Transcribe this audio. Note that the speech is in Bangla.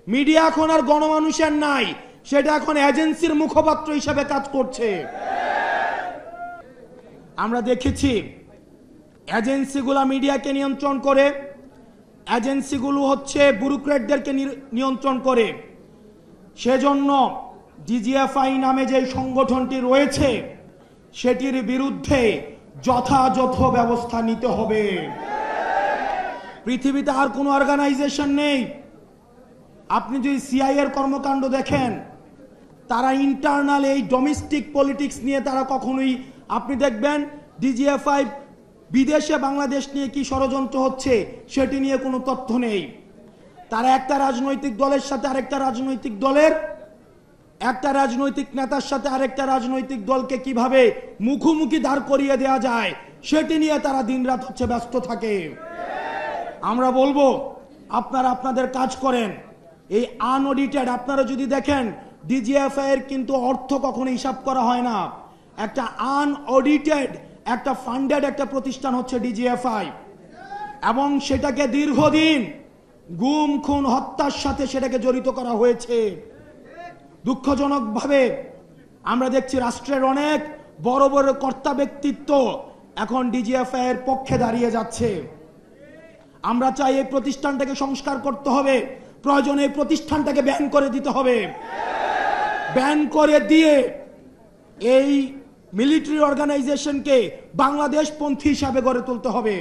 মিডিয়া এখন আর গণমানুষের নাই, সেটা এখন এজেন্সির মুখপাত্র হিসেবে কাজ করছে। আমরা দেখেছি এজেন্সিগুলো মিডিয়াকে নিয়ন্ত্রণ করে, এজেন্সিগুলো হচ্ছে ব্যুরোক্র্যাটদেরকে নিয়ন্ত্রণ করে। সেজন্য ডিজিএফআই নামে যে সংগঠনটি রয়েছে সেটির বিরুদ্ধে যথাযথ ব্যবস্থা নিতে হবে। পৃথিবীতে আর কোনো অর্গানাইজেশন নেই। আপনি যদি সিআইএ এর কর্মকাণ্ড দেখেন, তারা ইন্টারনাল এই ডোমেস্টিক পলিটিক্স নিয়ে তারা কখনোই, আপনি দেখবেন ডিজিএফআই বিদেশে বাংলাদেশ নিয়ে কি ষড়যন্ত্র হচ্ছে সেটি নিয়ে কোনো তথ্য নেই। তারা একটা রাজনৈতিক দলের সাথে আরেকটা রাজনৈতিক দলের, একটা রাজনৈতিক নেতার সাথে আরেকটা রাজনৈতিক দলকে কিভাবে মুখোমুখি দাঁড় করিয়ে দেওয়া যায় সেটি নিয়ে তারা দিনরাত হচ্ছে ব্যস্ত থাকে। আমরা বলবো আপনারা আপনাদের কাজ করেন। এই আনঅডিটেড, আপনারা যদি দেখেন ডিজিএফআই এর কিন্তু অর্থ কখনো হিসাব করা হয় না। একটা আনঅডিটেড, একটা ফান্ডেড একটা প্রতিষ্ঠান হচ্ছে ডিজিএফআই, এবং সেটাকে দীর্ঘদিন গুম খুন হত্যার সাথে সেটাকে জড়িত করা হয়েছে। দুঃখজনকভাবে আমরা দেখছি রাষ্ট্রের অনেক বড় বড় কর্তা ব্যক্তিত্ব এখন ডিজিএফআই এর পক্ষে দাঁড়িয়ে যাচ্ছে। আমরা চাই এই প্রতিষ্ঠানটাকে সংস্কার করতে হবে, প্রয়োজনে এই প্রতিষ্ঠানটাকে ব্যান করে দিতে হবে। ব্যান করে দিয়ে এই মিলিটারি অর্গানাইজেশনকে বাংলাদেশপন্থী হিসাবে গড়ে তুলতে হবে।